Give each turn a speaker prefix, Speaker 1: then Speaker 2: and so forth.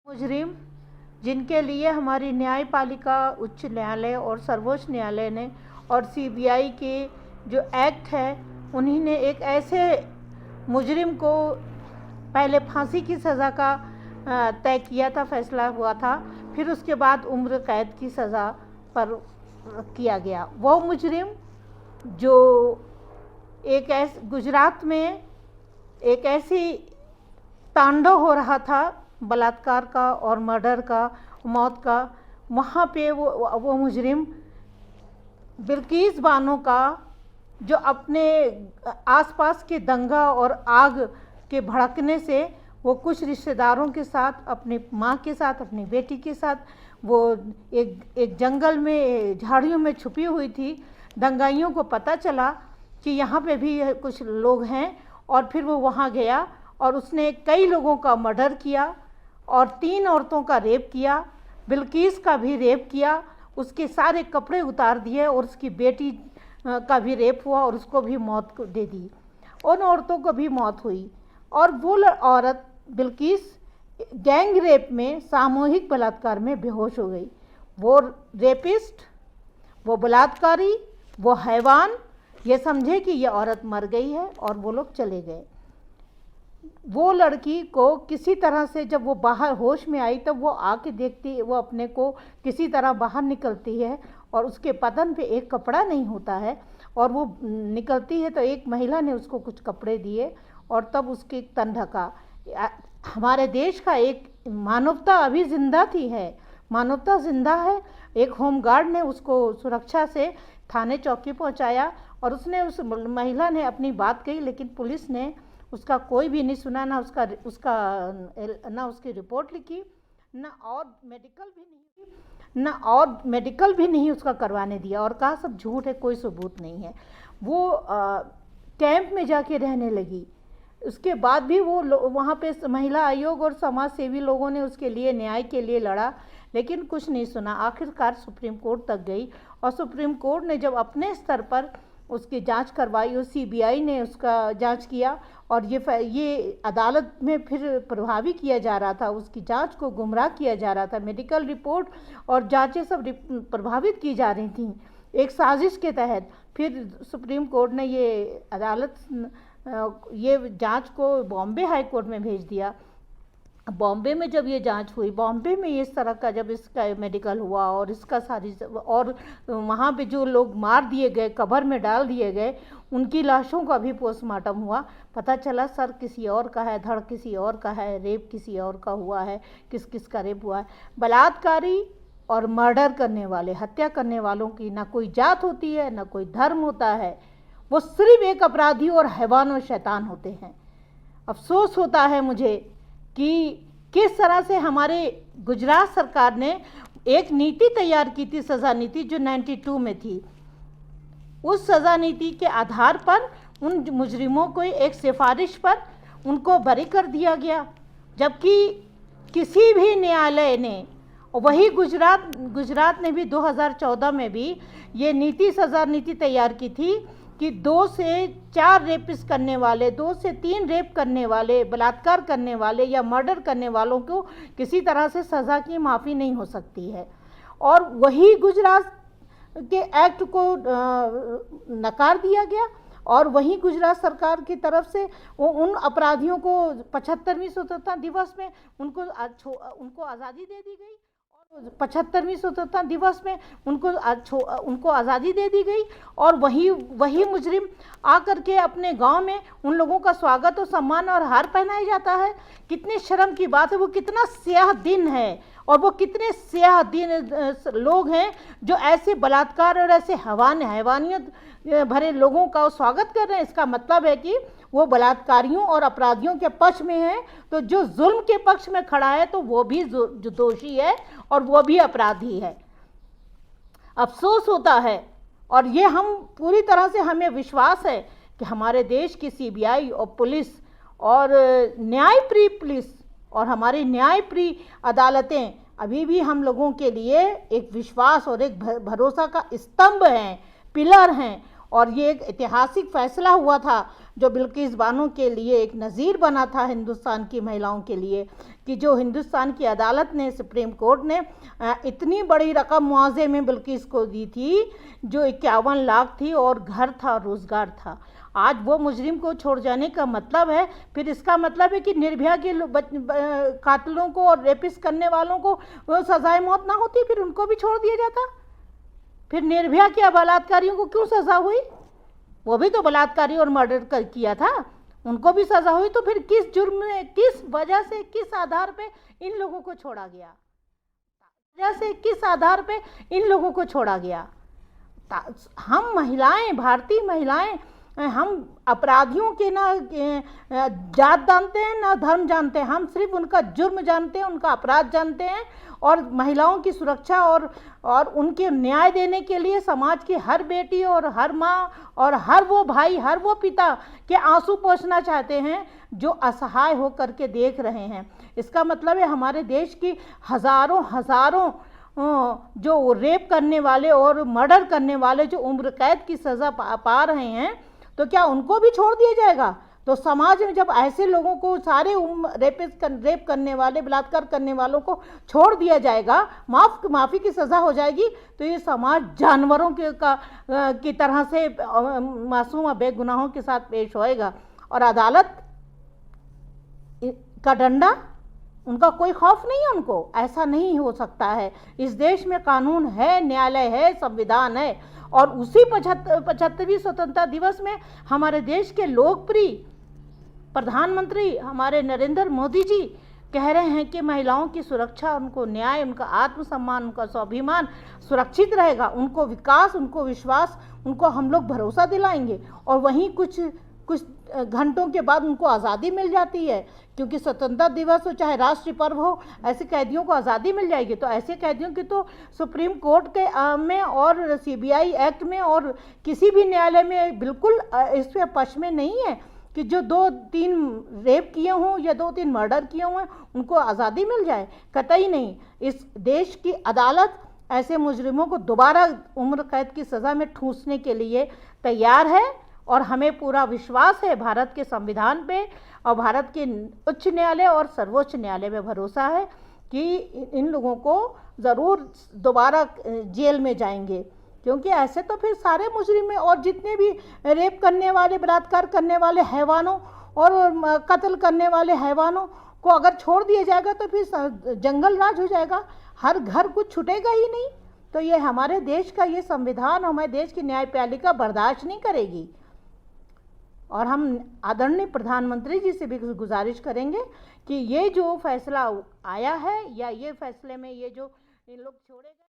Speaker 1: मुजरिम जिनके लिए हमारी न्यायपालिका, उच्च न्यायालय और सर्वोच्च न्यायालय ने और सीबीआई के जो एक्ट है, उन्हीं ने एक ऐसे मुजरिम को पहले फांसी की सज़ा का तय किया था, फैसला हुआ था, फिर उसके बाद उम्र कैद की सज़ा पर किया गया। वो मुजरिम जो गुजरात में एक ऐसी तांडव हो रहा था बलात्कार का और मर्डर का, मौत का, वहाँ पे वो मुजरिम बिल्किस बानो का, जो अपने आसपास के दंगा और आग के भड़कने से वो कुछ रिश्तेदारों के साथ, अपनी माँ के साथ, अपनी बेटी के साथ वो एक जंगल में, झाड़ियों में छुपी हुई थी। दंगाइयों को पता चला कि यहाँ पे भी कुछ लोग हैं और फिर वो वहाँ गया और उसने कई लोगों का मर्डर किया और 3 औरतों का रेप किया, बिल्किस का भी रेप किया, उसके सारे कपड़े उतार दिए और उसकी बेटी का भी रेप हुआ और उसको भी मौत दे दी। उन औरतों को भी मौत हुई और वो औरत बिल्किस गैंग रेप में, सामूहिक बलात्कार में बेहोश हो गई। वो रेपिस्ट, वो बलात्कारी, वो हैवान ये समझे कि ये औरत मर गई है और वो लोग चले गए। वो लड़की को किसी तरह से, जब वो बाहर होश में आई, तब वो आके देखती, वो अपने को किसी तरह बाहर निकलती है और उसके बदन पे एक कपड़ा नहीं होता है और वो निकलती है तो एक महिला ने उसको कुछ कपड़े दिए और तब उसके तन ढका। हमारे देश का एक मानवता अभी जिंदा थी है, मानवता जिंदा है। एक होमगार्ड ने उसको सुरक्षा से थाने चौकी पहुंचाया और उस महिला ने अपनी बात कही, लेकिन पुलिस ने उसका कोई भी नहीं सुना, ना उसकी रिपोर्ट लिखी, ना और मेडिकल भी नहीं उसका करवाने दिया और कहा सब झूठ है, कोई सबूत नहीं है। वो कैंप में जाके रहने लगी। उसके बाद भी वो वहाँ पे महिला आयोग और समाज सेवी लोगों ने उसके लिए, न्याय के लिए लड़ा, लेकिन कुछ नहीं सुना। आखिरकार सुप्रीम कोर्ट तक गई और सुप्रीम कोर्ट ने जब अपने स्तर पर उसकी जांच करवाई और सीबीआई ने उसका जांच किया और ये अदालत में फिर प्रभावी किया जा रहा था, उसकी जांच को गुमराह किया जा रहा था, मेडिकल रिपोर्ट और जांचें सब प्रभावित की जा रही थीं एक साजिश के तहत। फिर सुप्रीम कोर्ट ने ये जांच को बॉम्बे हाई कोर्ट में भेज दिया। बॉम्बे में जब ये जांच हुई, बॉम्बे में इस तरह का जब इसका मेडिकल हुआ और इसका और वहाँ पे जो लोग मार दिए गए, कब्र में डाल दिए गए, उनकी लाशों का भी पोस्टमार्टम हुआ। पता चला सर किसी और का है, धड़ किसी और का है, रेप किसी और का हुआ है, किस किस का रेप हुआ है। बलात्कारी और मर्डर करने वाले, हत्या करने वालों की ना कोई जात होती है, ना कोई धर्म होता है, वो सिर्फ एक अपराधी और हैवान और शैतान होते हैं। अफसोस होता है मुझे कि किस तरह से हमारे गुजरात सरकार ने एक नीति तैयार की थी, सज़ा नीति, जो 92 में थी। उस सज़ा नीति के आधार पर उन मुजरिमों को एक सिफारिश पर उनको बरी कर दिया गया, जबकि किसी भी न्यायालय ने, वही गुजरात ने भी 2014 में भी ये सज़ा नीति तैयार की थी कि 2 से 4 रेपिस करने वाले, 2 से 3 रेप करने वाले, बलात्कार करने वाले या मर्डर करने वालों को किसी तरह से सज़ा की माफ़ी नहीं हो सकती है। और वही गुजरात के एक्ट को नकार दिया गया और वहीं गुजरात सरकार की तरफ से वो उन अपराधियों को 75वीं स्वतंत्रता दिवस में उनको आज़ादी दे दी गई। 75वीं स्वतंत्रता दिवस में उनको आज़ादी दे दी गई और वही मुजरिम आकर के अपने गांव में उन लोगों का स्वागत और सम्मान और हार पहनाया जाता है। कितनी शर्म की बात है। वो कितना स्याह दिन है और वो कितने स्याह दिन लोग हैं जो ऐसे बलात्कार और ऐसे हैवानियत भरे लोगों का स्वागत कर रहे हैं। इसका मतलब है कि वो बलात्कारियों और अपराधियों के पक्ष में है, तो जो जुल्म के पक्ष में खड़ा है तो वो भी जो दोषी है और वो भी अपराधी है। अफसोस होता है और ये हम पूरी तरह से, हमें विश्वास है कि हमारे देश की सीबीआई और पुलिस और न्यायप्रिय पुलिस और हमारी न्यायप्रिय अदालतें अभी भी हम लोगों के लिए एक विश्वास और एक भरोसा का स्तंभ हैं, पिलर हैं। और ये एक ऐतिहासिक फैसला हुआ था जो बिल्किस बानो के लिए एक नज़ीर बना था हिंदुस्तान की महिलाओं के लिए, कि जो हिंदुस्तान की अदालत ने, सुप्रीम कोर्ट ने इतनी बड़ी रकम मुआवजे में बिल्किस को दी थी जो 51 लाख थी, और घर था, रोज़गार था। आज वो मुजरिम को छोड़ जाने का मतलब है, फिर इसका मतलब है कि निर्भया के कातिलों को और रेपिस्ट करने वालों को सजाए मौत ना होती, फिर उनको भी छोड़ दिया जाता। फिर निर्भया के बलात्कारियों को क्यों सजा हुई? वो भी तो बलात्कारी और मर्डर किया था, उनको भी सजा हुई। तो फिर किस जुर्म में, किस वजह से, किस आधार पे इन लोगों को छोड़ा गया? वजह से किस आधार पे इन लोगों को छोड़ा गया? हम महिलाएं, भारतीय महिलाएं, हम अपराधियों के ना जात जानते हैं ना धर्म जानते हैं, हम सिर्फ उनका जुर्म जानते हैं, उनका अपराध जानते हैं। और महिलाओं की सुरक्षा और उनके न्याय देने के लिए समाज की हर बेटी और हर माँ और हर वो भाई, हर वो पिता के आंसू पोंछना चाहते हैं जो असहाय होकर के देख रहे हैं। इसका मतलब है हमारे देश की हज़ारों जो रेप करने वाले और मर्डर करने वाले जो उम्र कैद की सज़ा पा रहे हैं, तो क्या उनको भी छोड़ दिया जाएगा? तो समाज में जब ऐसे लोगों को, सारे रेप करने वाले, बलात्कार करने वालों को छोड़ दिया जाएगा, माफ़ी की सज़ा हो जाएगी, तो ये समाज जानवरों की तरह से मासूम और बेगुनाहों के साथ पेश होएगा। और अदालत का डंडा, उनका कोई खौफ नहीं है उनको। ऐसा नहीं हो सकता है। इस देश में कानून है, न्यायालय है, संविधान है। और उसी 75वीं स्वतंत्रता दिवस में हमारे देश के लोकप्रिय प्रधानमंत्री हमारे नरेंद्र मोदी जी कह रहे हैं कि महिलाओं की सुरक्षा, उनको न्याय, उनका आत्मसम्मान, उनका स्वाभिमान सुरक्षित रहेगा, उनको विकास, उनको विश्वास, उनको हम लोग भरोसा दिलाएंगे। और वहीं कुछ घंटों के बाद उनको आज़ादी मिल जाती है, क्योंकि स्वतंत्रता दिवस हो चाहे राष्ट्रीय पर्व हो, ऐसे कैदियों को आज़ादी मिल जाएगी। तो ऐसे कैदियों की तो सुप्रीम कोर्ट के में और सीबीआई एक्ट में और किसी भी न्यायालय में बिल्कुल इस पे पक्ष में नहीं है कि जो 2-3 रेप किए हों या 2-3 मर्डर किए हों उनको आज़ादी मिल जाए, कतई नहीं। इस देश की अदालत ऐसे मुजरिमों को दोबारा उम्र कैद की सज़ा में ठूंसने के लिए तैयार है। और हमें पूरा विश्वास है भारत के संविधान पे, और भारत के उच्च न्यायालय और सर्वोच्च न्यायालय में भरोसा है कि इन लोगों को ज़रूर दोबारा जेल में जाएंगे। क्योंकि ऐसे तो फिर सारे मुजरिम और जितने भी रेप करने वाले, बलात्कार करने वाले हैवानों और कत्ल करने वाले हैवानों को अगर छोड़ दिया जाएगा तो फिर जंगल राज हो जाएगा, हर घर कुछ छूटेगा ही नहीं। तो ये हमारे देश का ये संविधान, हमारे देश की न्यायपालिका बर्दाश्त नहीं करेगी। और हम आदरणीय प्रधानमंत्री जी से भी गुजारिश करेंगे कि ये जो फैसला आया है, या ये फैसले में ये जो इन लोग छोड़े गए